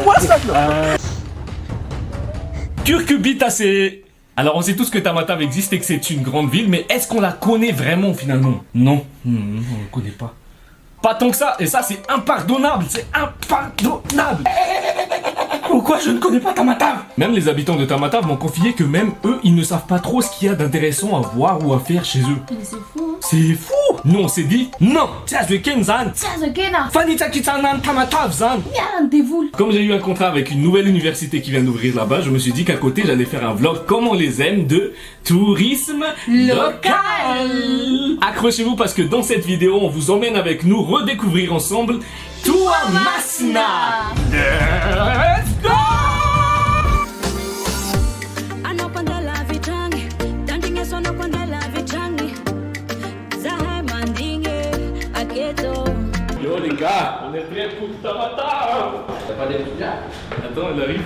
Quoi ça Curcubitacé. Alors on sait tous que Tamatave existe et que c'est une grande ville, mais est-ce qu'on la connaît vraiment finalement? Non, on ne connaît pas. Pas tant que ça, et ça c'est impardonnable, c'est impardonnable. Pourquoi je ne connais pas Tamatave? Même les habitants de Tamatave m'ont confié que même eux, ils ne savent pas trop ce qu'il y a d'intéressant à voir ou à faire chez eux. Mais c'est fou, hein. C'est fou. Nous on s'est dit, non, comme j'ai eu un contrat avec une nouvelle université qui vient d'ouvrir là-bas, je me suis dit qu'à côté j'allais faire un vlog comme on les aime de tourisme local. Accrochez-vous parce que dans cette vidéo, on vous emmène avec nous redécouvrir ensemble Toamasina. Let's go! Yo les gars, on est prêts pour Tamatave. T'as pas des trucs là? Attends, elle arrive.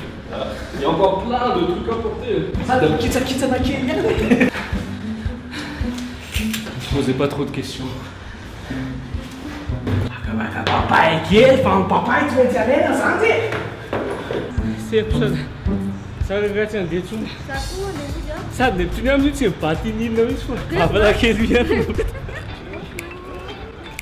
Il y a encore plein de trucs à porter. Posez pas trop de questions. Papa inquiet, papa tu vas dire là, santé. C'est ça regrette un détour. Ça ne plus jamais c'est pas tini non il faut. Après qu'il vient.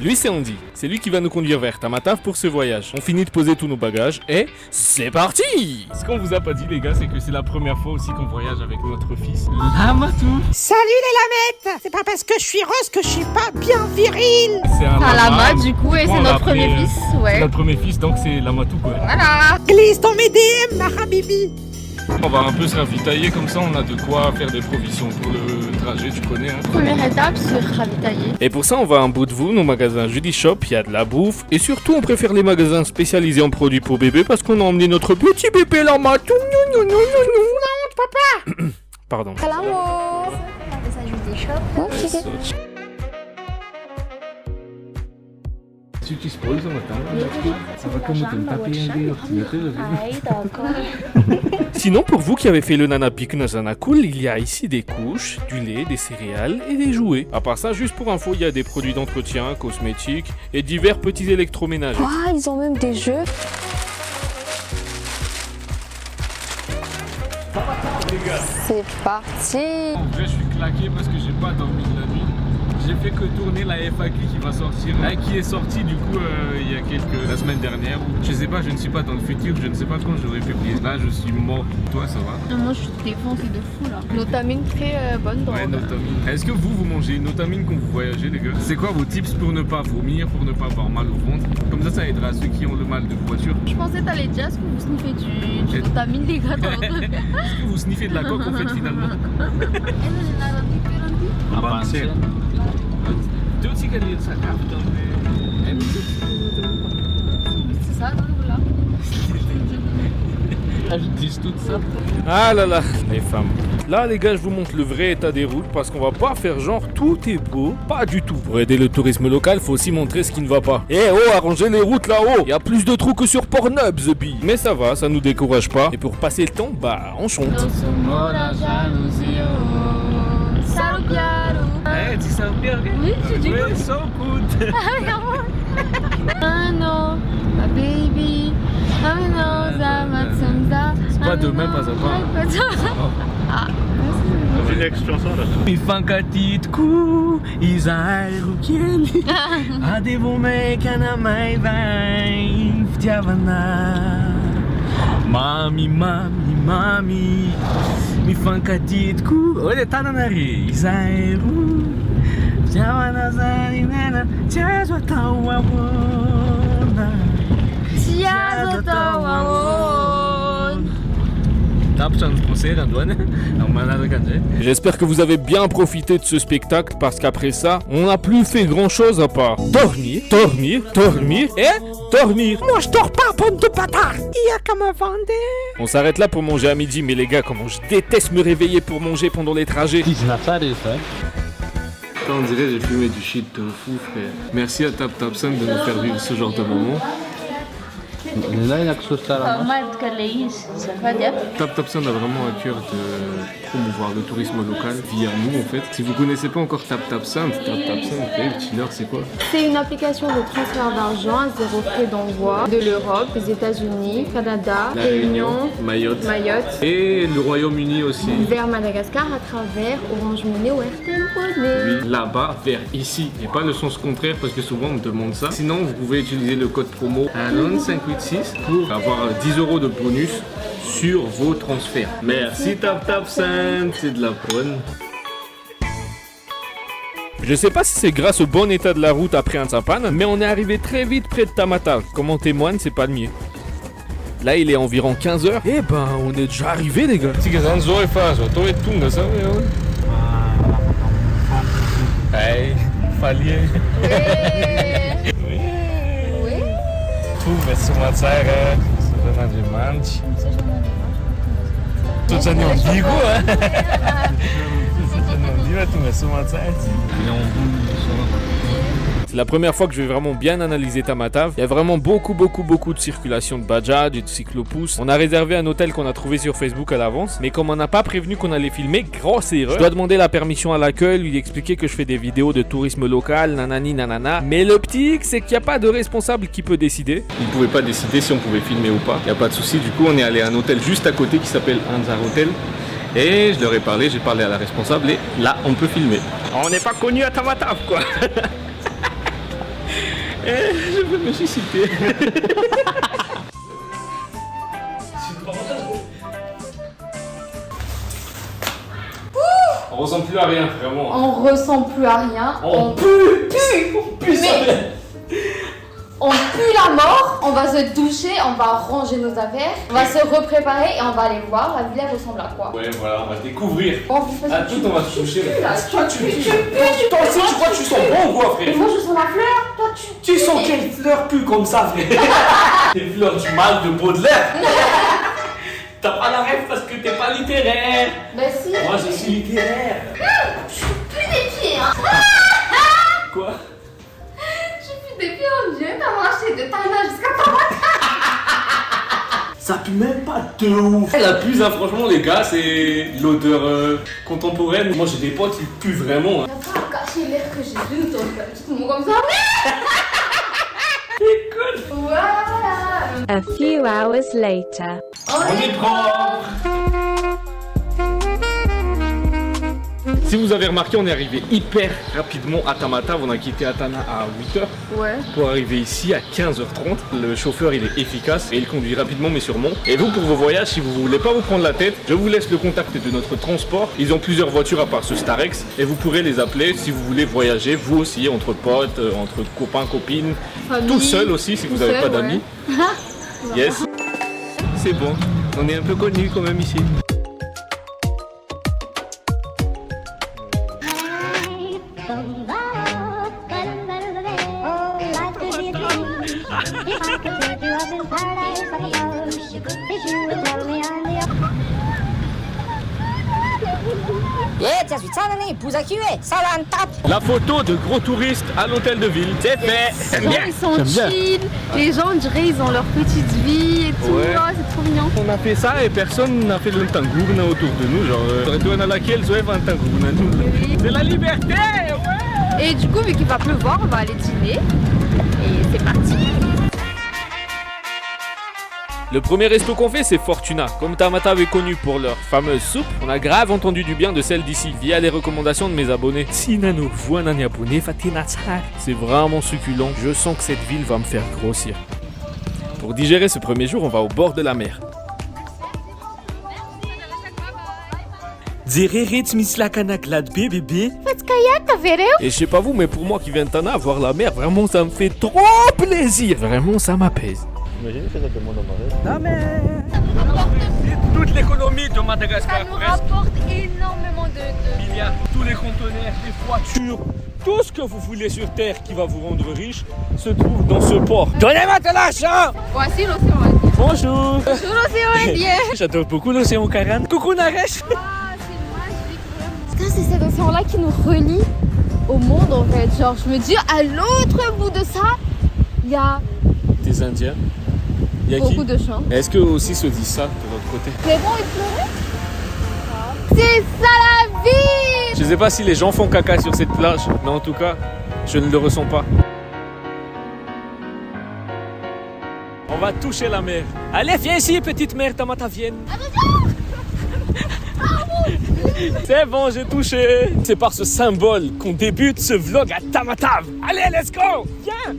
Lui c'est Andy, c'est lui qui va nous conduire vers Tamatave pour ce voyage. On finit de poser tous nos bagages et c'est parti! Ce qu'on vous a pas dit les gars, c'est que c'est la première fois aussi qu'on voyage avec notre fils Lamatou. Salut les lamettes. C'est pas parce que je suis rose que je suis pas bien viril. C'est un lama du coup et c'est notre premier fils, C'est ouais. notre premier fils donc c'est Lamatou quoi. Voilà. Glisse dans mes DM, ma habibi. On va un peu se ravitailler comme ça, on a de quoi faire des provisions pour le trajet, tu connais hein. Première étape, se ravitailler. Et pour ça, on va à un bout de vous, nos magasins Judy Shop, il y a de la bouffe. Et surtout, on préfère les magasins spécialisés en produits pour bébé parce qu'on a emmené notre petit bébé Lamatou. Papa. Pardon. L'amour. Si tu spoil ça matin, ça va comme te taper un des ordinateurs. Sinon, pour vous qui avez fait le Nana Pic Nazana Cool, il y a ici des couches, du lait, des céréales et des jouets. À part ça, juste pour info, il y a des produits d'entretien, cosmétiques et divers petits électroménagers. Ah, ils ont même des jeux. C'est parti. En vrai, je suis claqué parce que j'ai pas dormi de la nuit. J'ai fait que tourner la FAQ qui va sortir, qui est sortie du coup il y a la semaine dernière. Je sais pas, je ne suis pas dans le futur, je ne sais pas quand j'aurai publié. Là, je suis mort. Toi, ça va? Moi, je suis défoncée de fou là. Notamine très bonne drogue. Ouais, Notamine. Est-ce que vous mangez Notamine quand vous voyagez, les gars? C'est quoi vos tips pour ne pas vomir, pour ne pas avoir mal au ventre? Comme ça aidera ceux qui ont le mal de voiture. Je pensais t'allais dire, est-ce que vous sniffez du Notamine les gars dans votre vie? Est-ce que vous sniffez de la coque en fait finalement? C'est ça, donc là. Je dis tout ça. Ah là là, les femmes. Là les gars, je vous montre le vrai état des routes parce qu'on va pas faire genre tout est beau, pas du tout. Pour aider le tourisme local, faut aussi montrer ce qui ne va pas. Eh oh, arrangez les routes là-haut. Il y a plus de trous que sur Pornhub, The Bee. Mais ça va, ça nous décourage pas. Et pour passer le temps, bah on chante. Eh, tu sens bien? Oui, tu dis ouais, so good. Ah non, ma baby. Ah non, ça m'a C'est pas demain, pas à pas. Ah, C'est une ex-chanson là. Mi fankatitku, izairu kieli. Adivome kanamai vai, vtiavana. Mami, mami, mami. Mi fankatitku, olha, tá na nariz. Izairu, vtiavana zarinana, tiazwa tauawona. Tiazo tawawon. J'espère que vous avez bien profité de ce spectacle parce qu'après ça, on n'a plus fait grand chose à part dormir, dormir, dormir et dormir. Moi je dors pas, bande de bâtards. Il y a qu'à me vendre. On s'arrête là pour manger à midi, mais les gars, comment je déteste me réveiller pour manger pendant les trajets. On dirait j'ai fumé du shit de fou, frère. Merci à TapTapSun de nous faire vivre ce genre de moment. Là, il y a que ça là. TapTapSend a vraiment à cœur de promouvoir le tourisme local via nous en fait. Si vous connaissez pas encore TapTapSend, c'est quoi? C'est une application de transfert d'argent à 0 frais d'envoi de l'Europe, des États-Unis, Canada, La Réunion, Mayotte. et Et le Royaume-Uni aussi. vers Madagascar à travers Orange Money ou RTL Money. Oui, là-bas, vers ici, et pas le sens contraire parce que souvent on me demande ça. Sinon, vous pouvez utiliser le code promo ALON586 pour avoir 10 € de bonus sur vos transferts. Merci TapTapSend, c'est de la bonne. Je sais pas si c'est grâce au bon état de la route après un Ansapan, mais on est arrivé très vite près de Tamatave. Comme en témoigne, c'est pas le mieux. Là, il est environ 15h. Eh ben, on est déjà arrivé, les gars. Hey, falia. Tu vê sumațară, să vedem de manci. Tu ce ne ombigo, Tu ne ombigo, tu vê sumațară. C'est la première fois que je vais vraiment bien analyser Tamatave. Il y a vraiment beaucoup de circulation de bajaj et de cyclopousse. On a réservé un hôtel qu'on a trouvé sur Facebook à l'avance, mais comme on n'a pas prévenu qu'on allait filmer, grosse erreur. Je dois demander la permission à l'accueil, lui expliquer que je fais des vidéos de tourisme local, nanani nanana. Mais le petit hic, c'est qu'il n'y a pas de responsable qui peut décider. Ils ne pouvaient pas décider si on pouvait filmer ou pas. Il n'y a pas de souci. Du coup, on est allé à un hôtel juste à côté qui s'appelle Anzar Hotel. Et je leur ai parlé, j'ai parlé à la responsable et là, on peut filmer. On n'est pas connu à Tamatave, quoi. Je veux me susciter. On ressemble plus à rien, vraiment. On ressent plus à rien. On pue. On pue la mort, on va se doucher, on va ranger nos affaires, on va se repréparer et on va aller voir la ville ressemble à quoi. Ouais, voilà, on va découvrir. Bon, vous faites À tout, on va se toucher. Toi, tu pues. Toi aussi, tu crois que tu sens bon ou quoi, frère? Et moi, je sens la fleur. Toi, Tu sens quelle fleur pue comme ça, frère? Les fleurs du mal de Baudelaire. T'as pas la rêve parce que t'es pas littéraire. Ben si. Moi, je suis littéraire. Je pue des pieds, hein. Quoi? Des pieds, on dirait t'as marché de Tana jusqu'à Tamatave. Ça pue même pas de ouf. La plus, hein, franchement, les gars, c'est l'odeur contemporaine. Moi, j'ai des potes qui puent vraiment. T'as pas à cacher l'air que j'ai vu, toi, tu te montres comme ça. Écoute. Voilà. A few hours later. On est propre. Si vous avez remarqué, on est arrivé hyper rapidement à Tamatave. On a quitté Atana à 8h Ouais. pour arriver ici à 15h30. Le chauffeur, il est efficace et il conduit rapidement mais sûrement. Et vous, pour vos voyages, si vous voulez pas vous prendre la tête, je vous laisse le contact de notre transport. Ils ont plusieurs voitures à part ce Starex et vous pourrez les appeler si vous voulez voyager, vous aussi, entre potes, entre copains, copines, Famille, tout seul aussi si vous n'avez pas d'amis. Yes, c'est bon. On est un peu connus quand même ici. La photo de gros touristes à l'hôtel de ville, c'est fait. Les gens, ils sont chill. Les gens, on dirait, ils ont leur petite vie et tout. Ouais. Oh, c'est trop mignon. On a fait ça et personne n'a fait le tangourna autour de nous. Genre, on a laquelle je un tangourna. C'est la liberté, ouais. Et du coup, vu qu'il va pleuvoir, on va aller dîner. Et c'est parti. Le premier resto qu'on fait, c'est Fortuna. Comme Tamatave est connu pour leur fameuse soupe, on a grave entendu du bien de celle d'ici, via les recommandations de mes abonnés. Sinano, Vuanani abonné, Fatinatsar. C'est vraiment succulent. Je sens que cette ville va me faire grossir. Pour digérer ce premier jour, on va au bord de la mer. Et je sais pas vous, mais pour moi qui viens de Tana, voir la mer, vraiment ça me fait trop plaisir. Vraiment ça m'apaise. Imaginez que ça demande à La mer. Toute l'économie de Madagascar. Ça nous rapporte énormément de... Il y a tous les conteneurs, les voitures, tout ce que vous voulez sur Terre qui va vous rendre riche se trouve dans ce port. Donnez-moi de l'argent. Voici l'océan Indien. Bonjour. Bonjour l'océan Indien. J'adore beaucoup l'océan 40. Coucou Naresh. Ah, c'est magique vraiment. Parce que c'est cet océan-là qui nous relie au monde en fait. Genre, je me dis, à l'autre bout de ça, il y a... Des Indiens. Il Y a qui? Beaucoup de chance. Est-ce que aussi se dit ça de l'autre côté? C'est bon, explorer? C'est ça la vie! Je sais pas si les gens font caca sur cette plage, mais en tout cas, je ne le ressens pas. On va toucher la mer. Allez, viens ici, petite mère, Tamata, viens. C'est bon, j'ai touché. C'est par ce symbole qu'on débute ce vlog à Tamatave. Allez, let's go. Viens.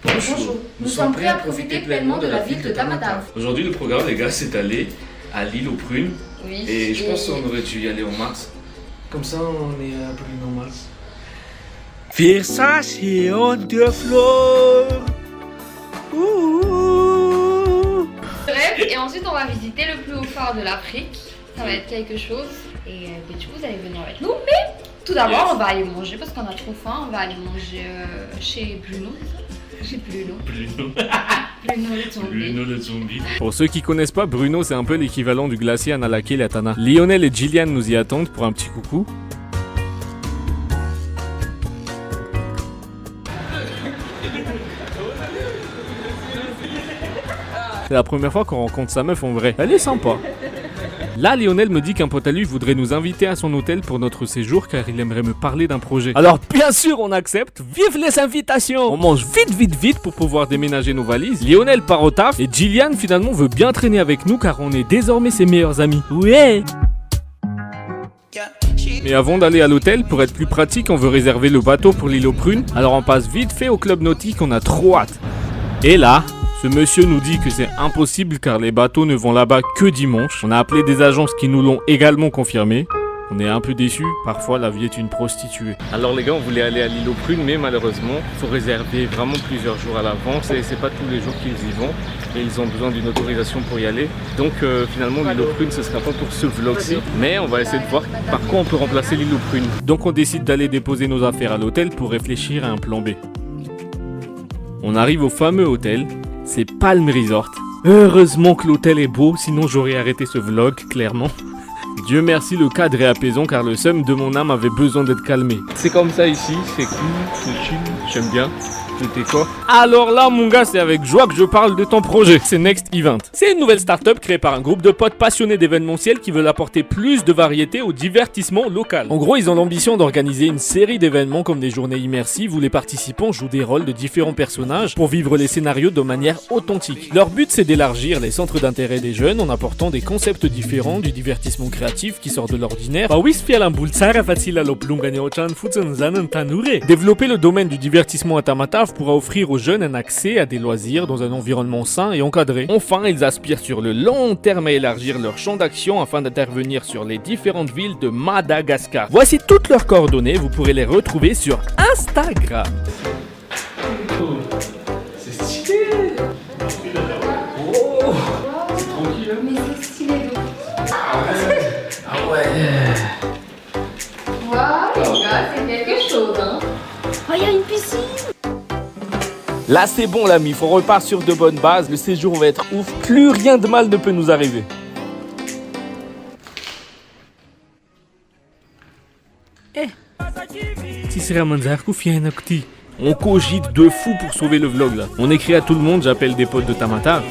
Bonjour, nous sommes prêts à profiter pleinement de la ville de Tamatave. Aujourd'hui, le programme, les gars, c'est aller à l'île aux prunes. Oui. Et je pense qu'on aurait dû y aller en mars. Comme ça, on est à Prunes en mars. Versation de fleurs. Bref, et ensuite on va visiter le plus haut phare de l'Afrique. Ça va être quelque chose. Et du coup, vous allez venir avec nous. Mais tout d'abord, on va aller manger parce qu'on a trop faim. On va aller manger chez Bruno, c'est ça? Chez Bruno. Bruno le zombie. Bruno le zombie. Pour ceux qui connaissent pas, Bruno, c'est un peu l'équivalent du glacier à Nalake Latana. Lionel et Gillian nous y attendent pour un petit coucou. C'est la première fois qu'on rencontre sa meuf en vrai. Elle est sympa. Là, Lionel me dit qu'un pote à lui voudrait nous inviter à son hôtel pour notre séjour car il aimerait me parler d'un projet. Alors bien sûr, on accepte. Vive les invitations! On mange vite pour pouvoir déménager nos valises. Lionel part au taf et Gillian finalement veut bien traîner avec nous car on est désormais ses meilleurs amis. Ouais! Mais avant d'aller à l'hôtel, pour être plus pratique, on veut réserver le bateau pour l'île aux prunes. Alors on passe vite fait au club nautique, on a trop hâte. Et là, ce monsieur nous dit que c'est impossible car les bateaux ne vont là-bas que dimanche. On a appelé des agences qui nous l'ont également confirmé. On est un peu déçus, parfois la vie est une prostituée. Alors les gars, on voulait aller à l'île aux prunes, mais malheureusement, il faut réserver vraiment plusieurs jours à l'avance et c'est pas tous les jours qu'ils y vont. Et ils ont besoin d'une autorisation pour y aller. Donc finalement, l'île aux prunes, ce sera pas pour ce vlog-ci. Mais on va essayer de voir par quoi on peut remplacer l'île aux prunes. Donc on décide d'aller déposer nos affaires à l'hôtel pour réfléchir à un plan B. On arrive au fameux hôtel. C'est Palm Resort. Heureusement que l'hôtel est beau, sinon j'aurais arrêté ce vlog, clairement. Dieu merci, le cadre est apaisant car le seum de mon âme avait besoin d'être calmé. C'est comme ça ici, c'est cool, c'est chill, j'aime bien. Le décor. Alors là, mon gars, c'est avec joie que je parle de ton projet. C'est Next Event. C'est une nouvelle start-up créée par un groupe de potes passionnés d'événementiel qui veulent apporter plus de variété au divertissement local. En gros, ils ont l'ambition d'organiser une série d'événements comme des journées immersives où les participants jouent des rôles de différents personnages pour vivre les scénarios de manière authentique. Leur but, c'est d'élargir les centres d'intérêt des jeunes en apportant des concepts différents du divertissement créatif qui sort de l'ordinaire. Développer le domaine du divertissement à Tamatave pourra offrir aux jeunes un accès à des loisirs dans un environnement sain et encadré. Enfin, ils aspirent sur le long terme à élargir leur champ d'action afin d'intervenir sur les différentes villes de Madagascar. Voici toutes leurs coordonnées, vous pourrez les retrouver sur Instagram. C'est stylé. Oh, c'est tranquille. Mais c'est stylé de ouf. Ah ouais. Waouh, les gars, c'est quelque chose, hein. Oh, il y a une piscine. Là c'est bon l'ami, on repart sur de bonnes bases, le séjour va être ouf, plus rien de mal ne peut nous arriver. On cogite de fou pour sauver le vlog là. On écrit à tout le monde, j'appelle des potes de Tamatave.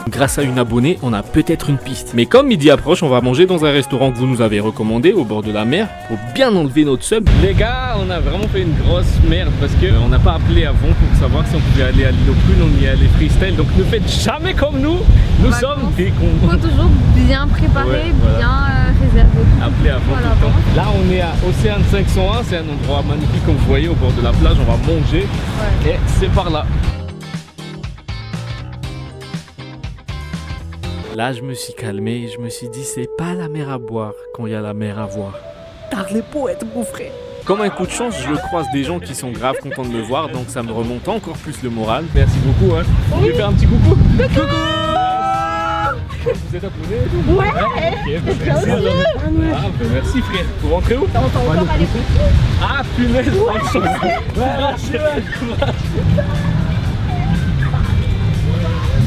Grâce à une abonnée, on a peut-être une piste. Mais comme midi approche, on va manger dans un restaurant que vous nous avez recommandé au bord de la mer pour bien enlever notre sub. Les gars, on a vraiment fait une grosse merde parce que on n'a pas appelé avant pour savoir si on pouvait aller à l'île aux prunes, on y est allé freestyle. Donc ne faites jamais comme nous, nous sommes des cons. Il faut toujours bien préparer, Ouais, voilà. bien réserver. Appelez avant Voilà, tout le temps. bon. Là on est à Océane 501, c'est un endroit magnifique comme vous voyez au bord de la plage, on va manger et c'est par là. Là je me suis calmé et je me suis dit c'est pas la mer à boire quand il y a la mer à voir. Tard les poètes mon frère. Comme un coup de chance, je croise des gens qui sont grave contents de me voir donc ça me remonte encore plus le moral. Merci beaucoup hein. Je vais faire un petit coucou. Coucou. Vous êtes applaudis? Ouais. Ok, bah, merci alors. Ah, bah, merci frère. Vous rentrez où? Ah punaise,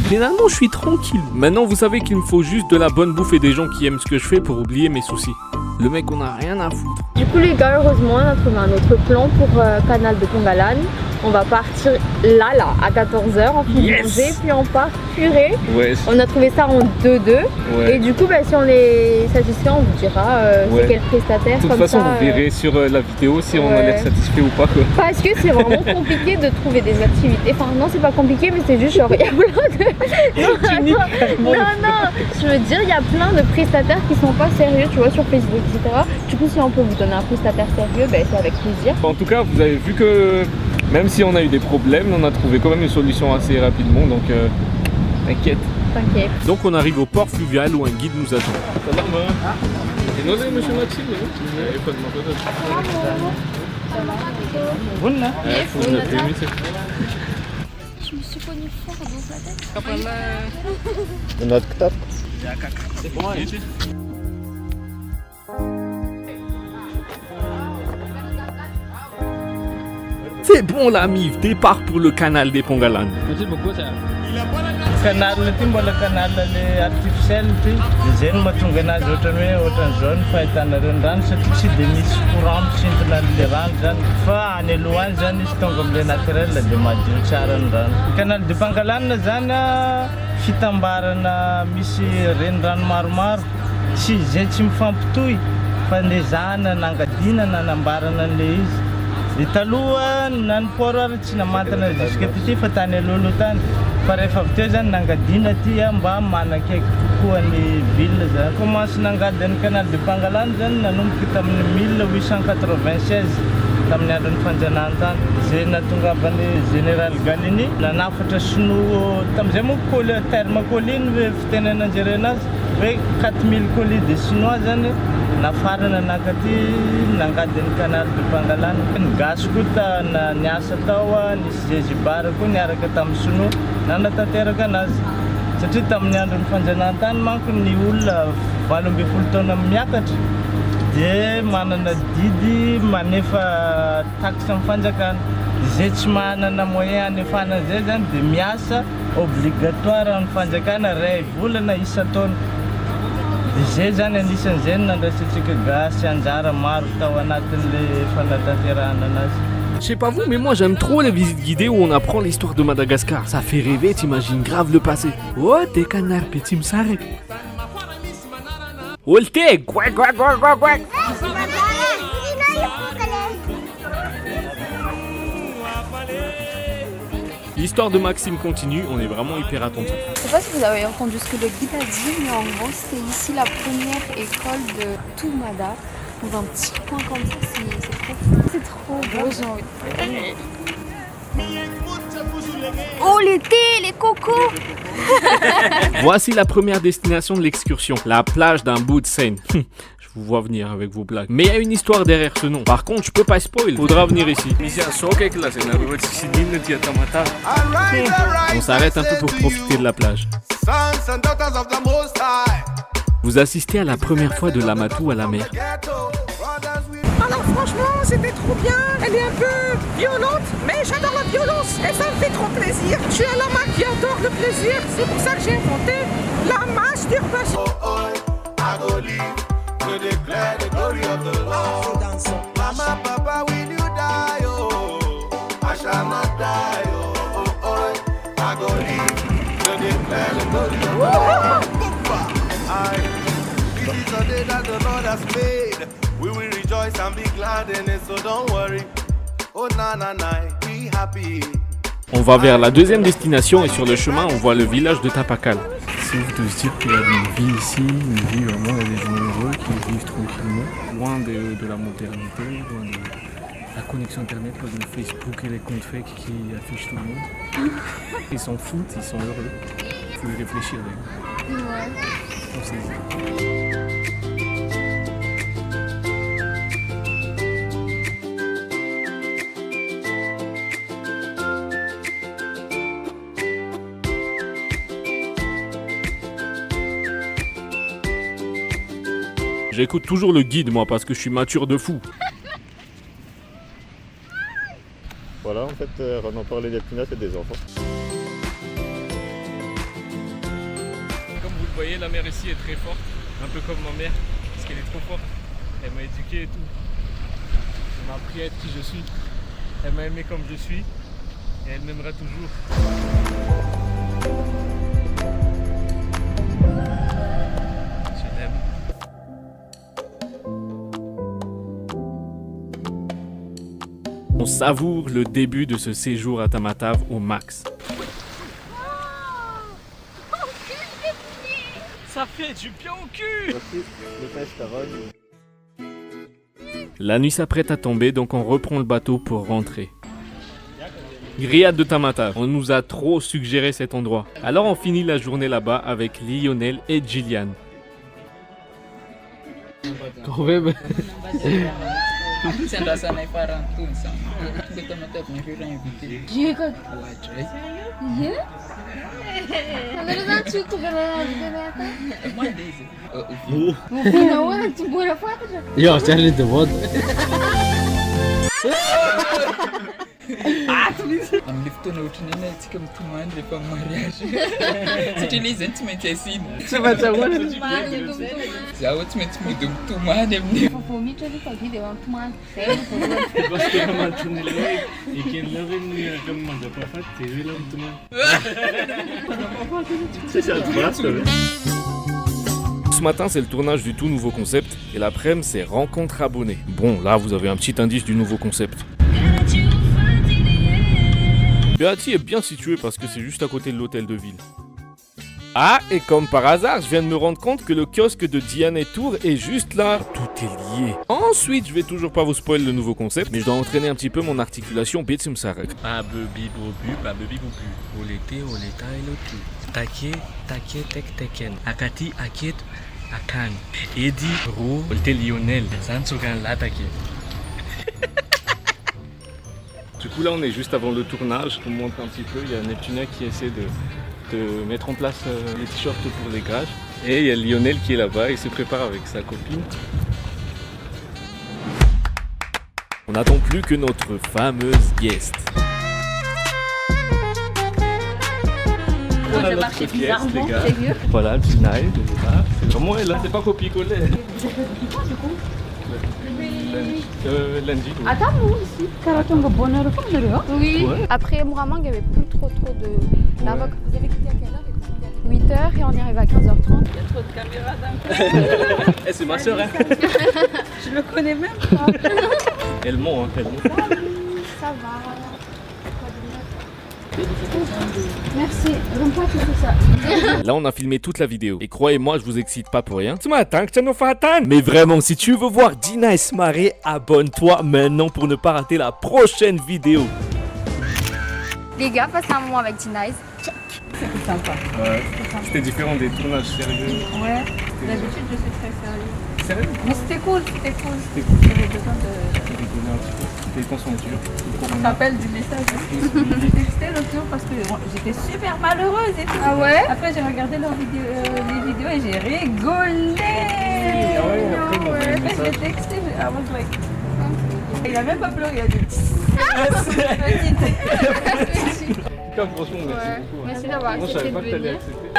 finalement, je suis tranquille. Maintenant, vous savez qu'il me faut juste de la bonne bouffe et des gens qui aiment ce que je fais pour oublier mes soucis. Le mec, on a rien à foutre. Du coup les gars, heureusement on a trouvé un autre plan pour canal de Pongalan. On va partir là à 14h, on finit de manger, puis on part purée. Ouais. On a trouvé ça en 2-2. Ouais. Et du coup, si on est satisfait, on vous dira c'est quel prestataire. De toute façon, vous verrez sur la vidéo si on a l'air satisfait ou pas, quoi. Parce que c'est vraiment compliqué de trouver des activités. Enfin, non, c'est pas compliqué, mais c'est juste genre, il y a plein de. Non, je veux dire, il y a plein de prestataires qui sont pas sérieux, tu vois, sur Facebook, etc. Du coup, si on peut vous donner un prestataire sérieux, c'est avec plaisir. En tout cas, vous avez vu que même si on a eu des problèmes, on a trouvé quand même une solution assez rapidement, donc t'inquiète. Donc on arrive au port fluvial où un guide nous attend. Salam. Désolé monsieur Maxime. Je me suis connue fort dans la tête. Notre top. C'est bon, allez. C'est bon la MIF, départ pour le canal des Pongalan. Merci beaucoup ça. Canal ty mbola canal artificiel ty zay no mahatonga anazy ohatran'izao ny fahitanareo ny rano satria tsy dia misy courant misintona an'le rano zany fa any aloha any zany izy tonga amin'le naturel dia madio tsara ny rano. Canal de Pongalan zany fitambarana misy renirano maromaro tsy izay tsy mifampitohy fa nezahana nangadinana nanambarana an'le izy. Dia taloha na ny port ary tsy namantana jusque ty fa tany aloha tany. Fa rehefa avy teo zany nangadina ty mba manakaiky kokoa ny ville zany. Commence nangady ny canal de Pongalan zany nanomboka tamin'ny 1896 tamin'ny andron'ny fanjanahantany. Zay nahatongavan'ny général Galini nanafatra sinoa tamin'izay moa terme colline fitenenanjare anazy hoe 4000 colis de chinois zany nafarana nakaty nangady ny canal de Pongalan. Ny gasy koa niasa tao nisy Zanzibar koa niaraka tamin'ny sinoa nanatanteraka anazy satria tamin'ny andron'ny fanjanahantany manko ny olona 80 taona miakatra dia manana didy manefa taxe amin'ny fanjakana. Izay tsy manana moyen anefana zay zany dia miasa obligatoire amin'ny fanjakana ray volana isa-taona. Izay zany anisan'izay nandraisantsika gasy anjara maro tao anatin'le fanatanterahana anazy. Je sais pas vous, mais moi j'aime trop les visites guidées où on apprend l'histoire de Madagascar. Ça fait rêver, t'imagines grave le passé. Oh, t'es canard, petit m'sarek. Olte, guac, guac, guac, guac, guac. L'histoire de Maxime continue, on est vraiment hyper attentifs. Je sais pas si vous avez entendu ce que le guide a dit, mais en gros c'était ici la première école de tout Mada. Dans un petit coin comme ça, c'est trop beau, j'ai envie de Oh l'été, les cocos. Voici la première destination de l'excursion, la plage d'un bout de Seine. Je vous vois venir avec vos blagues. Mais il y a une histoire derrière ce nom. Par contre, je peux pas spoil, faudra venir ici. On s'arrête un peu pour profiter de la plage. Vous assistez à la première fois de Lamatou à la mer. Alors franchement, c'était trop bien. Elle est un peu violente, mais j'adore la violence et ça me fait trop plaisir. Je suis un lama qui adore le plaisir. C'est pour ça que j'ai inventé la masturbation. Mama, papa, will you die? Oh, I shall not die. Oh, oh, oh, I go live to declare the glory of the Lord. This is the day that the Lord has made. We will rejoice and be glad in it, so don't worry. Oh, na na na, be happy. On va vers la deuxième destination et sur le chemin, on voit le village de Tapakal. C'est ouf de se dire qu'il y a une vie ici, une vie vraiment, il y a des gens heureux qui vivent tranquillement, loin de la modernité, loin de la connexion internet, comme le Facebook et les comptes fake qui affichent tout le monde. Ils s'en foutent, ils sont heureux. Il faut y réfléchir avec eux. Ouais. J'écoute toujours le guide, moi, parce que je suis mature de fou. Voilà, en fait, Renan parlait des Pinas et des enfants. Comme vous le voyez, la mer ici est très forte, un peu comme ma mère, parce qu'elle est trop forte. Elle m'a éduqué et tout. Elle m'a appris à être qui je suis. Elle m'a aimé comme je suis. Et elle m'aimera toujours. Je l'aime. On savoure le début de ce séjour à Tamatave au max. Ça fait du bien au cul. La nuit s'apprête à tomber, donc on reprend le bateau pour rentrer. Grillade de Tamatave, on nous a trop suggéré cet endroit. Alors on finit la journée là-bas avec Lionel et Gillian. Yo, Charlie de vote. Amliftoana ohatran'ny antsika mitomany rehefa mariage satria ilay izany tsy maintsy asina za oha tsy maintsy mody mitomany amin'ny Ce matin, c'est le tournage du tout nouveau concept et l'après-midi, c'est rencontre abonnés. Bon, là, vous avez un petit indice du nouveau concept. Beati est bien situé parce que c'est juste à côté de l'hôtel de ville. Ah, et comme par hasard, je viens de me rendre compte que le kiosque de Diane et Tour est juste là. Tout est lié. Ensuite, je vais toujours pas vous spoiler le nouveau concept, mais je dois entraîner un petit peu mon articulation bitsum sarek. Babebi bobu, babebi bobu. Olete, oleta, elotu. Take, take, tek, teken. Akati, akit, akan. Edi, ro, olte Lionel. Sansogan, l'attaquer. Du coup, là, on est juste avant le tournage. On montre un petit peu. Il y a Neptunia qui essaie de mettre en place les t-shirts pour les gages. Et il y a Lionel qui est là-bas. Il se prépare avec sa copine. On n'attend plus que notre fameuse guest. Voilà notre pièce, les gars. Voilà, le petit Naïd, c'est vraiment elle, là, c'est pas copier-coller. Lundi. Attends, nous ici. Oui. Ouais. Après Mouraman, il n'y avait plus trop de... Là-bas, vous avez quitté à quelle heure? 8h et on est arrivé à 15h30. Il y a trop de caméras d'un coup. Eh, c'est ma soeur, hein. Je le connais même pas. Elle ment, hein, elle ment. Ça va. Merci, j'aime pas tout ça. Là, on a filmé toute la vidéo. Et croyez-moi, je vous excite pas pour rien. Mais vraiment, si tu veux voir Dina et se marrer, abonne-toi maintenant pour ne pas rater la prochaine vidéo. Les gars, passez un moment avec Dinaïs. C'était sympa. Ouais, c'était différent des tournages sérieux. Ouais, d'habitude je suis très sérieux. Sérieux? Mais c'était cool, c'était cool. C'était cool. J'avais besoin de... rigoler un petit peu. C'était consenture. Je me rappelle du message. J'ai texté l'autre jour parce que j'étais super malheureuse et tout. Ah ouais? Après j'ai regardé les vidéos et j'ai rigolé. Ah ouais, Après je l'ai texté, I was like... Il a même pas pleuré, il a dit... Petite. Comme franchement, merci beaucoup. Merci d'avoir Moi, je savais accepté pas de que t'allais venir. accepter.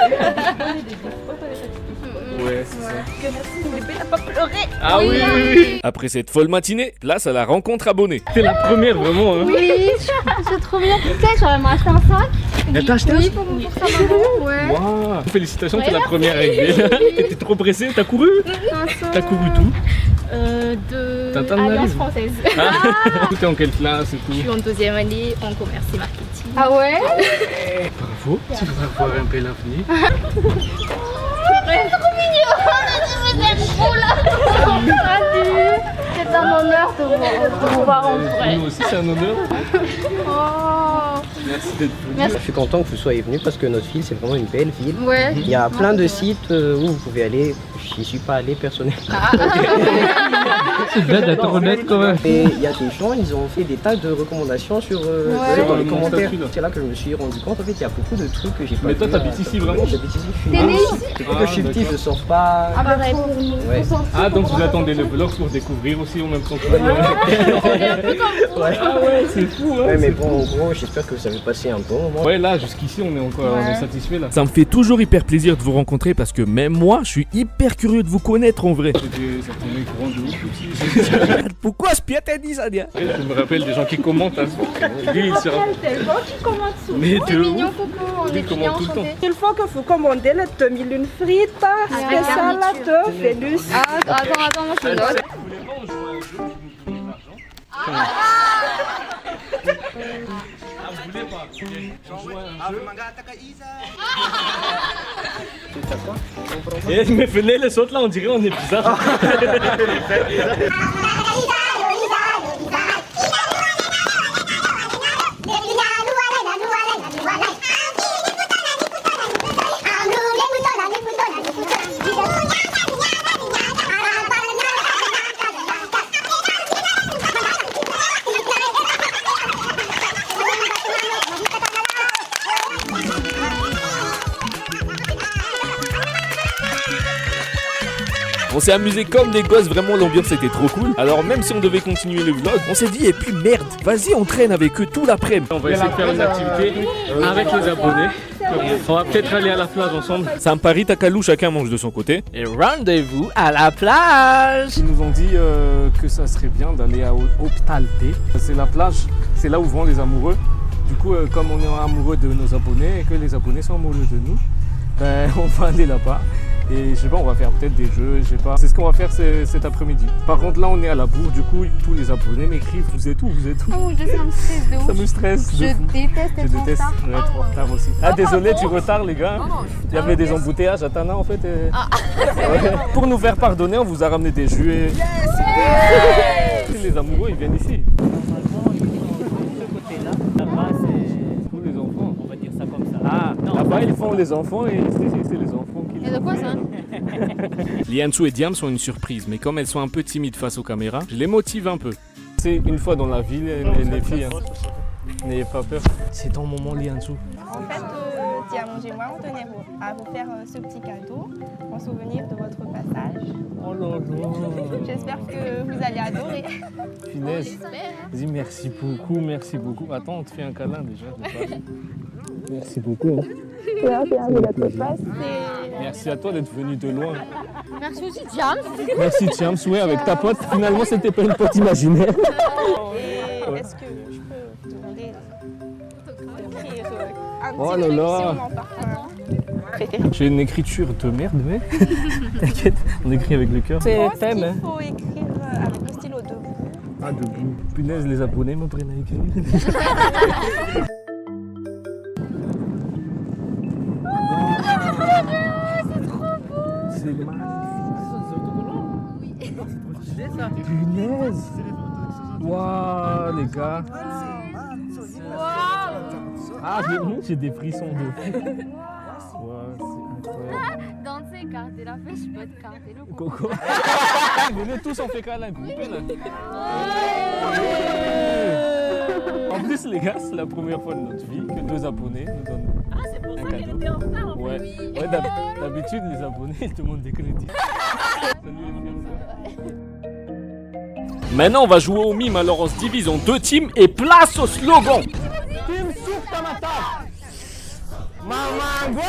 Ouais, c'est ça. Que merci, mais il n'a pas pleuré. Ah oui. Après cette folle matinée, place à la rencontre abonnée. C'était la première, vraiment. Hein. Oui, c'est trop bien. Peut-être j'aurais acheté un sac. Elle t'a acheté un Oui, sac? pour sa maman, ouais. Wow. Félicitations, t'es la première arrivée. T'étais trop pressée, t'as couru? T'as couru tout? De Tintin de Alliance Nariz. Française. T'es en quelle classe et tout? Je suis en 2e année en commerce et marketing. Ah ouais? Bravo, tu vas voir un bel avenir. C'est trop mignon. Vous êtes trop là. Salut. C'est un honneur de vous voir en vrai. Nous aussi, c'est un honneur. Oh. Merci d'être venu. Merci. Je suis content que vous soyez venu parce que notre ville, c'est vraiment une belle ville. Ouais. Il y a plein de sites où vous pouvez aller. J'y suis pas allé personnellement. C'est bien d'être honnête quand même. Et il y a des gens, ils ont fait des tas de recommandations sur dans les commentaires. C'est là que je me suis rendu compte. En fait, il y a beaucoup de trucs que j'ai pas. Mais toi, t'habites ici vraiment? J'habite ici. Je suis T'es né ici? C'est que je suis petit, je sors pas. Ah bah pour nous. Ouais. Ah, donc vous attendez le vlog pour découvrir aussi en même temps que moi. Ouais. Ah ouais, c'est fou, hein. Ouais, mais bon, en gros, j'espère que vous avez avez passé un bon moment. Ouais, là, jusqu'ici, on est satisfait là. Ça me fait toujours hyper plaisir de vous rencontrer parce que même moi, je suis hyper curieux de vous connaître en vrai. Ça tenait courant de ouf aussi. Pourquoi ce pied dit ça, Dia? Je me rappelle des gens qui commentent à lui, il sera. C'est le bon qui commande souvent. Mais C'est de mignon, ouf. Coco. On Lui, est commande clients tout le temps. enchantés. Une fois qu'il faut commander les 2001 frites, Avec spécial garniture. de Phélus. Attends, moi je me note. Et mais venez les autres là, on dirait on est bizarre. On s'est amusé comme des gosses, vraiment l'ambiance était trop cool. Alors même si on devait continuer le vlog, on s'est dit et puis merde, vas-y on traîne avec eux tout l'après-midi. On va essayer de faire une activité avec les abonnés. On va peut-être aller à la plage ensemble. Ça me parie Takalou, chacun mange de son côté. Et rendez-vous à la plage. Ils nous ont dit que ça serait bien d'aller à Optalte. C'est la plage, c'est là où vont les amoureux. Du coup, comme on est amoureux de nos abonnés et que les abonnés sont amoureux de nous, ben, on va aller là-bas. Et je sais pas, on va faire peut-être des jeux, je sais pas. C'est ce qu'on va faire cet après-midi. Par contre, là, on est à la bourre. Du coup, tous les abonnés m'écrivent, vous êtes où? Oh mon Dieu, ça me stresse de ouf. Ça me stresse. Je déteste être en retard. Être en retard aussi. Ah, désolé du retard, les gars. Il y avait des embouteillages à Tana, en fait. Ouais. Pour nous faire pardonner, on vous a ramené des jus. Et... Les amoureux, ils viennent ici. Là-bas, c'est tous les enfants, on va dire ça comme ça. Ah, là-bas, ils font les enfants et ici, c'est les enfants qui... Et de quoi ça? Liansu et Diam sont une surprise, mais comme elles sont un peu timides face aux caméras, je les motive un peu. C'est une fois dans la vie, les filles. Hein. N'ayez pas peur. C'est ton moment, Liansu. En fait, Diam et moi, on tenait à vous faire ce petit cadeau en souvenir de votre passage. Oh là là. J'espère que vous allez adorer. Finesse. Vas-y, merci beaucoup, merci beaucoup. Attends, on te fait un câlin déjà. Merci beaucoup. Hein. Merci à toi d'être venu de loin. Merci aussi, Diam. Merci, Diam. Ouais, avec ta pote. Finalement, c'était pas une pote imaginaire. Et est-ce que je peux vous demander d'écrire un Oh petit là truc là. sur mon parfum préféré? J'ai une écriture de merde, mais t'inquiète, on écrit avec le cœur. Je pense qu'il faut écrire avec le stylo debout. Ah, debout. Punaise, les abonnés m'apprennent à écrire. C'est trop beau. C'est magnifique. Punaise. Waouh, les gars. Ah, j'ai des frissons de fou. Waouh, c'est incroyable. Danser, carter la fesse, je peux te carter le cou. Coco. Venez tous, on fait câlin, groupé là. En plus, les gars, c'est la première fois de notre vie que 2 abonnés nous donnent un cadeau. Ouais, ouais, d'habitude, les abonnés, ils te demandent des crédits. Salut les frères. Maintenant on va jouer au mime, alors on se divise en 2 teams et place au slogan. Team Soupe Tamata. Maman, ouais.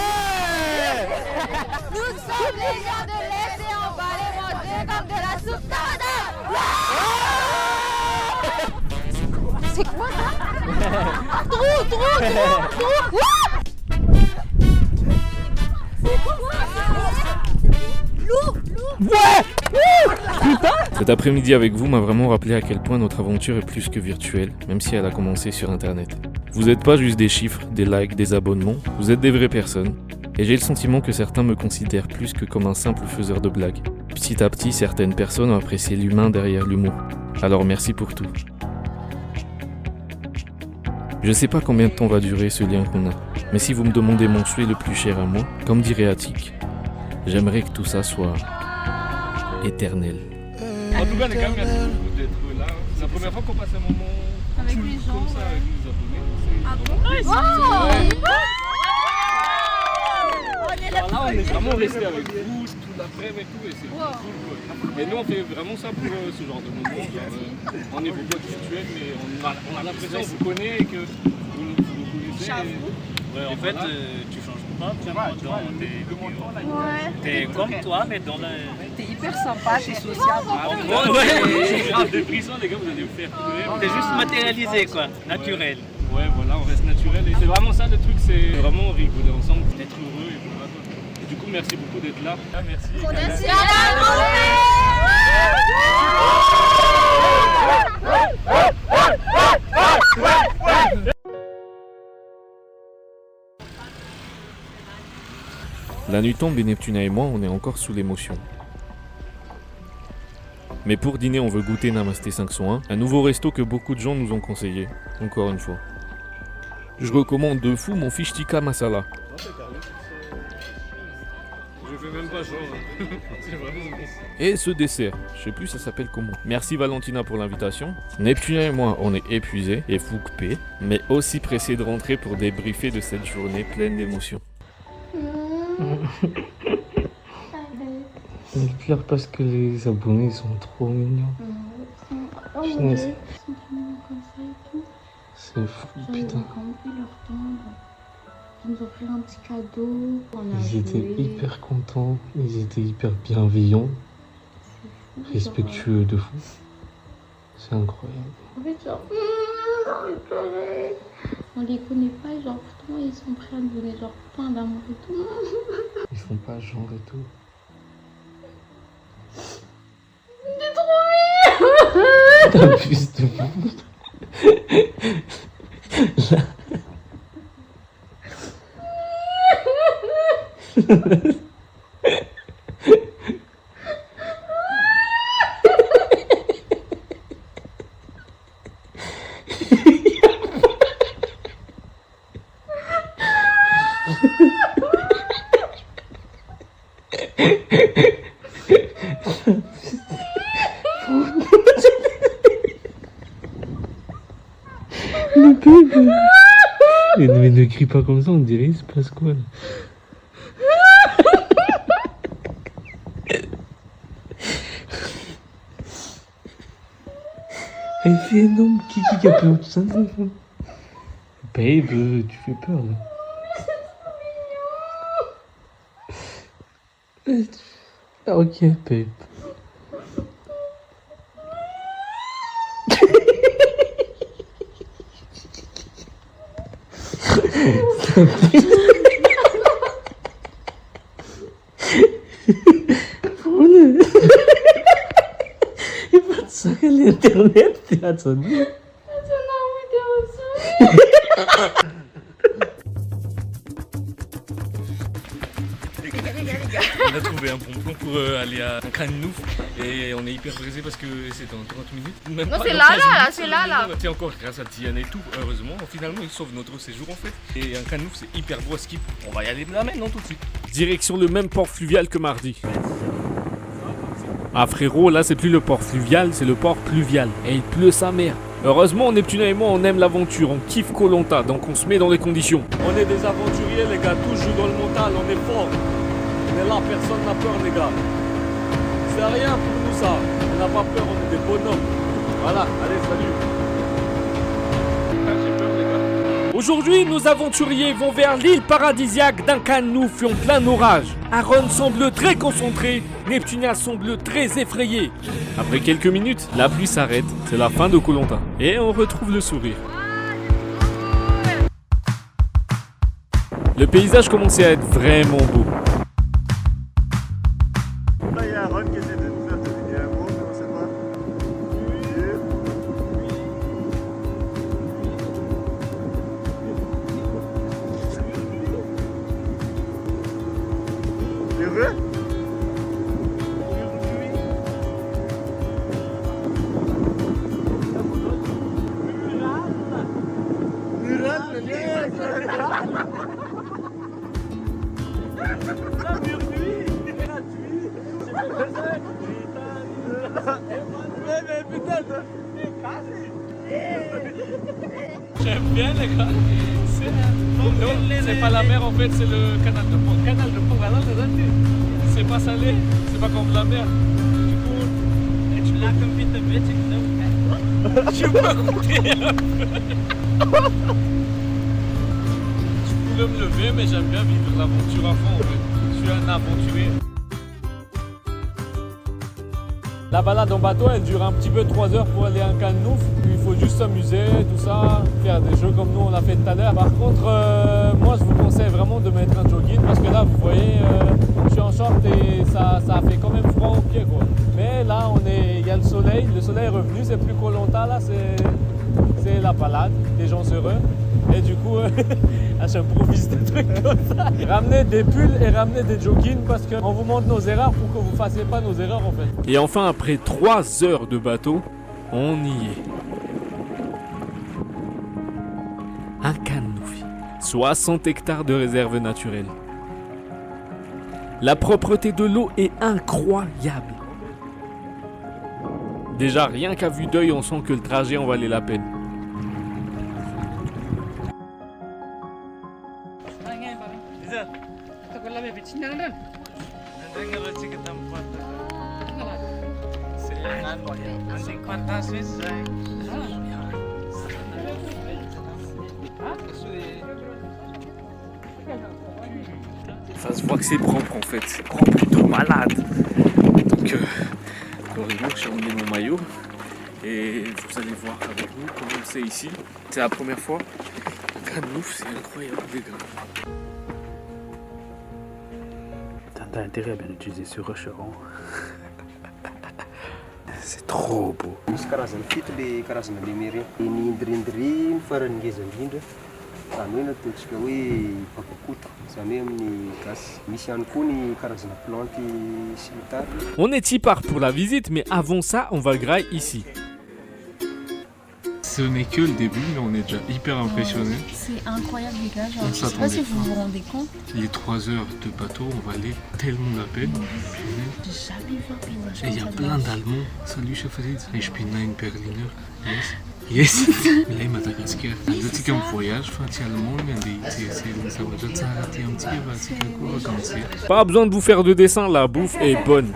Nous sommes les gens de l'Est et on va les manger comme de la soupe Tamata. C'est quoi ça? Trop. C'est quoi Loup. Ouais. Putain. Cet après-midi avec vous m'a vraiment rappelé à quel point notre aventure est plus que virtuelle, même si elle a commencé sur internet. Vous n'êtes pas juste des chiffres, des likes, des abonnements, vous êtes des vraies personnes. Et j'ai le sentiment que certains me considèrent plus que comme un simple faiseur de blagues. Petit à petit, certaines personnes ont apprécié l'humain derrière l'humour. Alors merci pour tout. Je sais pas combien de temps va durer ce lien qu'on a, mais si vous me demandez mon souhait le plus cher à moi, comme dirait Attic, j'aimerais que tout ça soit éternel. En tout cas, les gars, merci beaucoup d'être là. C'est la première fois qu'on passe un moment Avec cool les gens, comme ça avec les abonnés. Ah bon? Alors là, on est vraiment resté avec vous tout l'après-midi et tout, et c'est vraiment cool, quoi. Et nous, on fait vraiment ça pour ce genre de moment. Genre, on est vos potes virtuels, mais on a l'impression qu'on vous connaît et que vous nous tu sais. Ouais, en fait, tu changes pas vraiment dans tes vidéos. Ouais. T'es comme toi, mais dans la... T'es hyper sympa, t'es sociable. Ouais, grave de prison, les gars, vous allez vous faire tuer. T'es juste matérialisé, quoi, naturel. Ouais, voilà, on reste naturel. Et c'est vraiment ça le truc, c'est vraiment rigoler ensemble, être heureux et voilà. Et du coup, merci beaucoup d'être là. Ah, merci. Merci. La nuit tombe et Neptuna et moi, on est encore sous l'émotion. Mais pour dîner, on veut goûter Namasté 501, un nouveau resto que beaucoup de gens nous ont conseillé, encore une fois. Je recommande de fou mon fish tikka masala. Je fais même pas genre. C'est vraiment bon. Et ce dessert, je sais plus ça s'appelle comment. Merci Valentina pour l'invitation. Neptuna et moi, on est épuisés et fouguepés, mais aussi pressés de rentrer pour débriefer de cette journée pleine d'émotions. Il pleure parce que les abonnés sont trop mignons. Punaise. C'est fou, putain. Nous offrir un petit cadeau. Ils étaient hyper contents, ils étaient hyper bienveillants, respectueux de fou. C'est incroyable. En fait, genre, on les connaît pas, genre, pourtant ils sont prêts à nous donner genre plein d'amour et tout. Ils font pas genre et tout. C'est trop mignon. T'abuses de fou. Mais ne crie pas comme ça, on dirait il se passe quoi là. Elle fait énorme, qui a peur tout ça. Babe, tu fais peur là. Ah, ok, babe. Il va te saquer l'internet, t'es attendu. On a trouvé un bon plan pour aller à Cannouf et on est hyper pressé parce que c'est dans 30 minutes. Même Non, pas c'est dans là, 15 là, minutes, c'est là. C'est encore grâce à Diane et tout, heureusement. Finalement, ils sauvent notre séjour en fait. Et un Cannouf, c'est hyper beau à skip. On va y aller là maintenant tout de suite. Direction le même port fluvial que mardi. Ah frérot, là c'est plus le port fluvial, c'est le port pluvial. Et il pleut sa mère. Heureusement, Neptuna et moi, on aime l'aventure, on kiffe Koh Lanta, donc on se met dans les conditions. On est des aventuriers, les gars, tous jouent dans le mental, on est fort. On est là, personne n'a peur, les gars. C'est rien pour nous, ça. On n'a pas peur, on est des bonhommes. Voilà, allez, salut. J'ai peur, les gars. Aujourd'hui, nos aventuriers vont vers l'île paradisiaque d'un Cannouf en plein orage. Aaron semble très concentré, Neptuna semble très effrayé. Après quelques minutes, la pluie s'arrête, c'est la fin de Koh Lanta. Et on retrouve le sourire. Le paysage commençait à être vraiment beau. Là, il y a Aaron qui essaie de nous faire deviner un mot, mais on sait pas. Heureux? J'aime bien les gars. C'est pas la mer en fait, c'est le canal de Pont. Canal de Pont, c'est pas salé, c'est pas comme la mer. Du coup, et tu l'as comme vite de bête, je peux goûter un peu. pourrais me lever, mais j'aime bien vivre l'aventure à fond en fait. Je suis un aventurier. La balade en bateau, elle dure un petit peu 3 heures pour aller à un Cannouf. Il faut juste s'amuser, tout ça, faire des jeux comme nous on l'a fait tout à l'heure. Par contre, moi je vous conseille vraiment de mettre un jogging parce que là, vous voyez, je suis en short et ça fait quand même froid aux pieds quoi. Mais là, il y a le soleil est revenu, c'est plus qu'au longtemps là, c'est la balade, des gens heureux. Et du coup, j'improvise des trucs comme ça. Ramenez des pulls et ramenez des joggings parce qu'on vous montre nos erreurs pour que vous ne fassiez pas nos erreurs en fait. Et enfin, après 3 heures de bateau, on y est. Un Cannouf, 60 hectares de réserve naturelle. La propreté de l'eau est incroyable. Déjà, rien qu'à vue d'œil, on sent que le trajet en valait la peine. Ça se voit que c'est propre en fait, c'est propre de malade. Donc, corridor, j'ai emmené mon maillot et vous allez voir avec nous comment c'est ici. C'est la première fois. Cannouf, c'est incroyable les gars. T'as intérêt à bien utiliser ce rocheron. C'est trop beau. Misy karazany fito le karazana lemery. Ny indrindry farany ngeza indrindra. Zany hoe nataontsika hoe papakoto. Zany hoe amin'ny gasy. Misy ihany koa ny karazana plantes sy ny tariny. On est y part pour la visite, mais avant ça, on va grailler ici. Ce n'est que le début, mais on est déjà hyper impressionnés. C'est incroyable les gars, On je sais pas si vous vous rendez compte. Les 3 heures de bateau, on va aller tellement la peine. J'ai jamais vu un paysage Et il y a comme ça plein de d'Allemands. Salut Chefferid. Ich bin ein Berliner. Yes. Là, Madagascar. Deci că am voyage, faci allemand, ça va déjà s'arrêter un petit peu, va s'y vacances. Pas besoin de vous faire de dessin, la bouffe est bonne.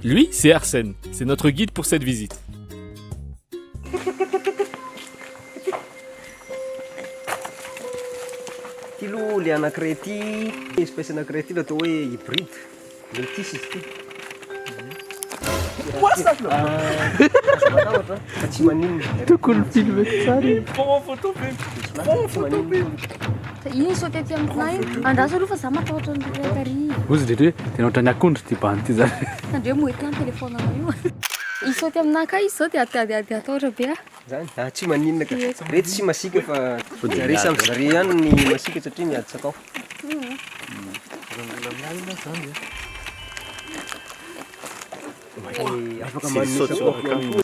Lui, c'est Arsène. C'est notre guide pour cette visite. Ty aloha le anankiray ty, espèce anankiray ty atao hoe hybride. Le ty izy ty. Fa tsy maninona. Tokony filmer tsara. Prends photo Ino sao tety amin'na io? Andraso aloha fa za matahotra ny rehetra. Ozy letre tena ohatrany akondro ty bany ty zany. Andreo moety ny telefonina io. Isaoty aminah ka izy zao dia atahotra be. Zany, tsy maninona ka. Reto tsy masika fa zare samy zare ihany ny masika satria miady sakafo. Afaka manome sakafo ihany koa.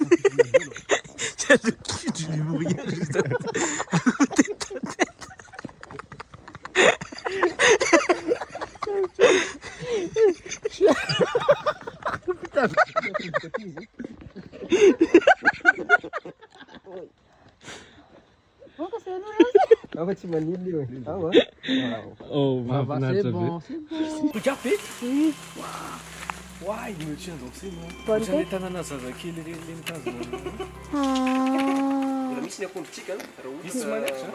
Il y a le cul du lémurien juste à côté de ta tête. Putain. Ah ouais, tu m'as mis le ouais. Ah ouais. Oh, c'est bon, c'est bon. Regardez. Uai, meu tio, não sei não. Pode Já ter? está na nossa aqui, ele está Misy ny akondro tsika Misy manaiky zany.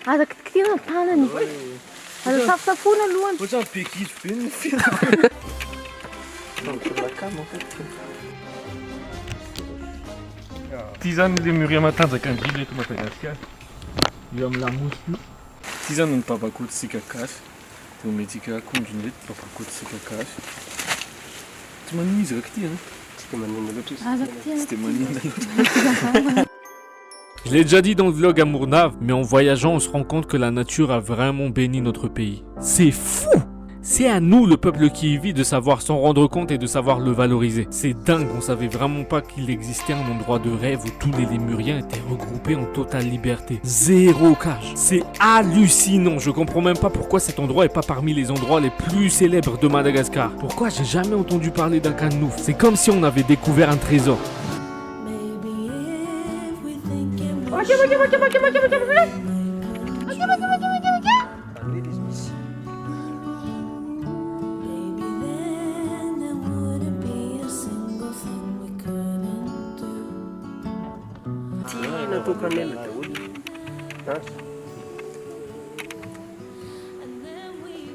Aza kitikitihana ny tanany. Aza safosafona alohany. Ohatry ny bekizy be ny fira. Ty zany lemuria matanjaka ny vily eto Madagasikara. Io amin'ny lamosy. Ty zany ny papakototsika gasy. Dia omentsika akondro ndraiky papakototsika gasy. Tsy maninona izy raky ty hein? Tsy maninona loatra izy. Aza kitikitihana. Tsy dia maninona loatra. Je l'ai déjà dit dans le vlog à Mournave, mais en voyageant, on se rend compte que la nature a vraiment béni notre pays. C'est fou! C'est à nous, le peuple qui y vit, de savoir s'en rendre compte et de savoir le valoriser. C'est dingue, on savait vraiment pas qu'il existait un endroit de rêve où tous les lémuriens étaient regroupés en totale liberté. Zéro cage. C'est hallucinant, je comprends même pas pourquoi cet endroit est pas parmi les endroits les plus célèbres de Madagascar. Pourquoi j'ai jamais entendu parler d'un Cannouf? C'est comme si on avait découvert un trésor. canela Daoud.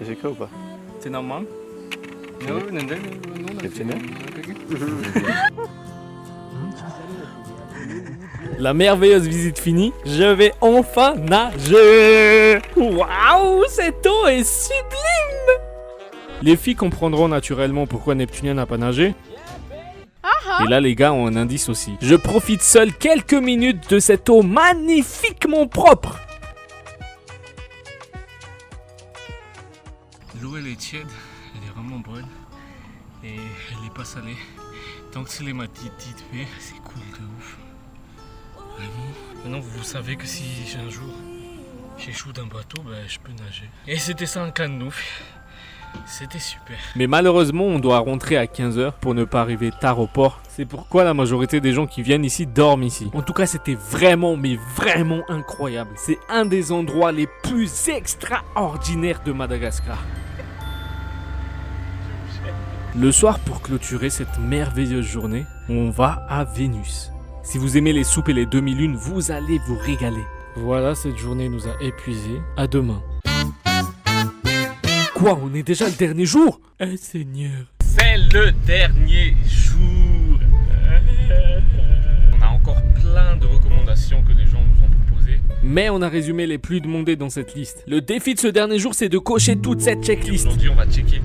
J'ai quoi ou pas? C'est normal. La merveilleuse visite finie, je vais enfin nager. Waouh, cette eau est sublime. Les filles comprendront naturellement pourquoi Neptunien n'a pas nagé. Et là les gars ont un indice aussi. Je profite seul quelques minutes de cette eau magnifiquement propre. L'eau elle est tiède, elle est vraiment bonne. Et elle est pas salée. Tant que c'est les matites, c'est cool de ouf. Vraiment. Maintenant vous savez que si un jour j'échoue d'un bateau, je peux nager. Et c'était ça un canouf. C'était super. Mais malheureusement, on doit rentrer à 15h pour ne pas arriver tard au port. C'est pourquoi la majorité des gens qui viennent ici dorment ici. En tout cas, c'était vraiment, mais vraiment incroyable. C'est un des endroits les plus extraordinaires de Madagascar. Le soir, pour clôturer cette merveilleuse journée, on va à Vénus. Si vous aimez les soupes et les demi-lunes, vous allez vous régaler. Voilà, cette journée nous a épuisés. À demain. Quoi, on est déjà le dernier jour? Eh Seigneur. C'est le dernier jour. On a encore plein de recommandations que les gens nous ont proposées. Mais on a résumé les plus demandés dans cette liste. Le défi de ce dernier jour, c'est de cocher toute cette checklist. Aujourd'hui, on va checker.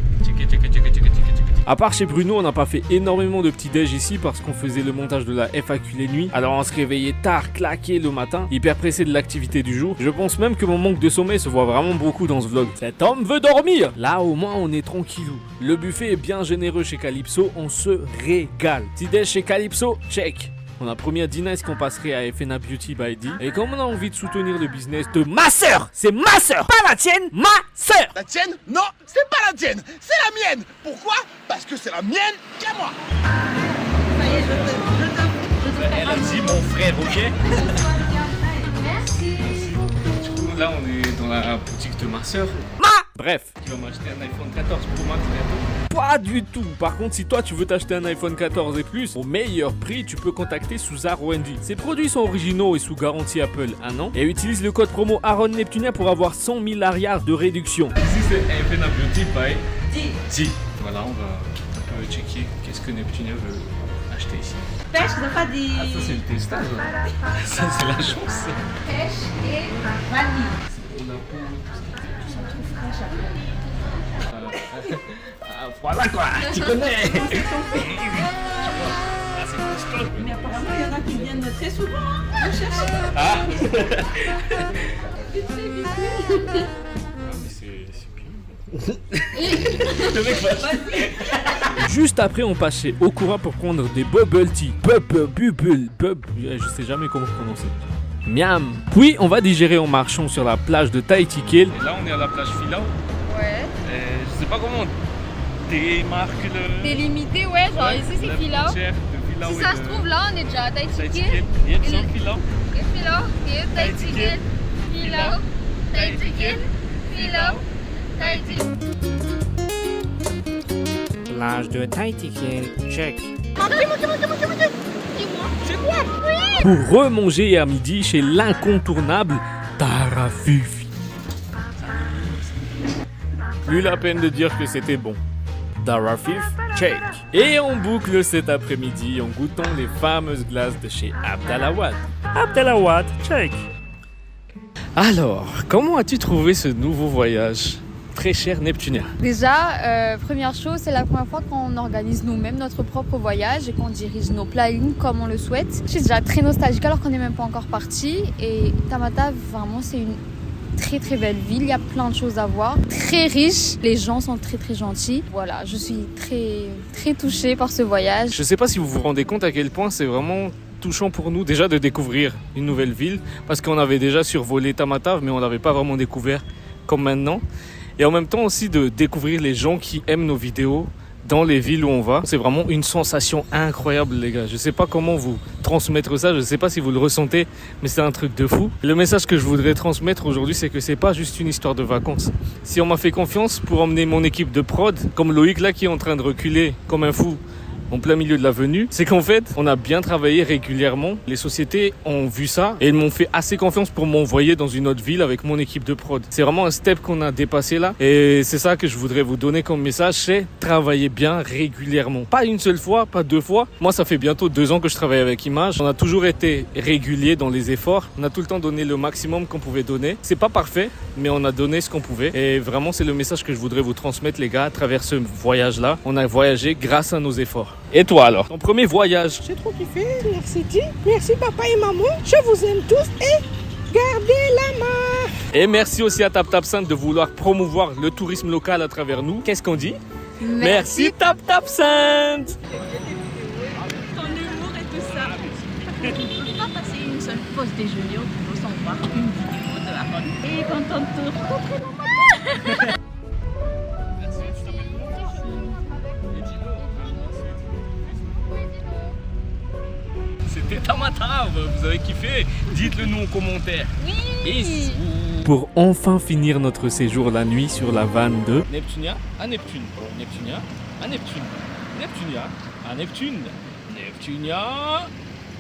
À part chez Bruno, on n'a pas fait énormément de petits déj ici parce qu'on faisait le montage de la FAQ les nuits. Alors on se réveillait tard, claqué le matin, hyper pressé de l'activité du jour. Je pense même que mon manque de sommeil se voit vraiment beaucoup dans ce vlog. Cet homme veut dormir. Là au moins on est tranquillou. Le buffet est bien généreux chez Calypso, on se régale. Petit déj chez Calypso, check. On a promis à Dina qu'on passerait à FNA Beauty by D. Et comme on a envie de soutenir le business de ma sœur, c'est ma sœur, pas la tienne, ma sœur. La tienne? Non, c'est pas la tienne, c'est la mienne. Pourquoi? Parce que c'est la mienne qu'à moi. Ça y est, elle a dit mon frère, ok? Merci. Du coup, là, on est dans la boutique de ma sœur. Bref, tu vas m'acheter un iPhone 14 Pro Max bientôt? Pas du tout. Par contre, si toi tu veux t'acheter un iPhone 14 et plus, au meilleur prix, tu peux contacter Suzar OND. Ces produits sont originaux et sous garantie Apple 1 an. Et utilise le code promo Aaron Neptunien pour avoir 100 000 arrières de réduction. Ici c'est FNA Beauty by D. Voilà, on va un peu checker qu'est-ce que Neptunien veut acheter ici. Pêche, ça pas des... Ah, ça c'est le testage. Ça c'est la chance. Pêche et vanille. C'est pour la peau, tout ça trop fraîche après. Voilà quoi, tu connais. Mais apparemment, il y en a qui viennent très souvent. Hein, chercher. Ah. Juste après, on passe chez Okura pour prendre des bubble tea. Je sais jamais comment prononcer. Miam. Puis on va digérer en marchant sur la plage de Tahiti-Kel. Et là, on est à la plage Phila. Ouais. Je sais pas comment on démarque le. Délimité, ouais, genre ici c'est Phila. Si ça se trouve là, on est déjà à Tahiti-Kel. Phila. Tahiti-Kel. Phila. Tahiti-Kel. Phila. Plage de Tahiti-Kel, check. C'est quoi? Oui. Pour remanger à midi chez l'incontournable Tarafufi. Plus la peine de dire que c'était bon. Tarafif, check. Et on boucle cet après-midi en goûtant les fameuses glaces de chez Abdalawad. Abdalawad, check. Alors, comment as-tu trouvé ce nouveau voyage, très cher Neptunien? Déjà, première chose, c'est la première fois qu'on organise nous-mêmes notre propre voyage et qu'on dirige nos plannings comme on le souhaite. Je suis déjà très nostalgique alors qu'on n'est même pas encore parti. Et Tamatave, vraiment, c'est une très très belle ville. Il y a plein de choses à voir. Très riche. Les gens sont très très gentils. Voilà, je suis très très touchée par ce voyage. Je sais pas si vous vous rendez compte à quel point c'est vraiment touchant pour nous déjà de découvrir une nouvelle ville. Parce qu'on avait déjà survolé Tamatave, mais on l'avait pas vraiment découvert comme maintenant. Et en même temps aussi de découvrir les gens qui aiment nos vidéos dans les villes où on va. C'est vraiment une sensation incroyable les gars. Je sais pas comment vous transmettre ça, je sais pas si vous le ressentez, mais c'est un truc de fou. Le message que je voudrais transmettre aujourd'hui, c'est que c'est pas juste une histoire de vacances. Si on m'a fait confiance pour emmener mon équipe de prod, comme Loïc là qui est en train de reculer comme un fou en plein milieu de l'avenue, c'est qu'en fait, on a bien travaillé régulièrement. Les sociétés ont vu ça et ils m'ont fait assez confiance pour m'envoyer dans une autre ville avec mon équipe de prod. C'est vraiment un step qu'on a dépassé là et c'est ça que je voudrais vous donner comme message, c'est travailler bien régulièrement. Pas une seule fois, pas deux fois. Moi, ça fait bientôt 2 ans que je travaille avec Image. On a toujours été régulier dans les efforts. On a tout le temps donné le maximum qu'on pouvait donner. C'est pas parfait, mais on a donné ce qu'on pouvait. Et vraiment, c'est le message que je voudrais vous transmettre, les gars, à travers ce voyage-là. On a voyagé grâce à nos efforts. Et toi alors, ton premier voyage? J'ai trop kiffé. Merci Di. Merci papa et maman. Je vous aime tous et gardez la main. Et merci aussi à Tap Tap Sainte de vouloir promouvoir le tourisme local à travers nous. Qu'est-ce qu'on dit? Merci Tap Tap Sainte. Ton humour et tout ça. On ne peut pas passer une seule pause déjeuner au boulot sans voir une vidéo de la bonne. Et quand on te rencontre, C'était Tamata, vous avez kiffé? Dites-le nous en commentaire. oui. Pour enfin finir notre séjour la nuit sur la vanne de Neptunia à Neptune, Neptunia à Neptune, Neptunia à Neptune, Neptunia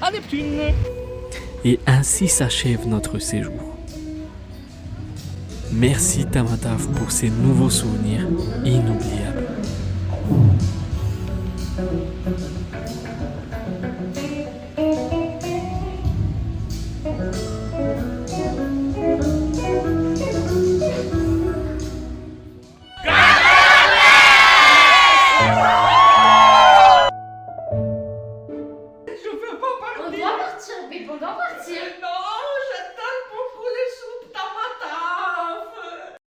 à Neptune. Et ainsi s'achève notre séjour. Merci Tamatave pour ces nouveaux souvenirs inoubliables. On doit partir, Bip, on doit partir. Non,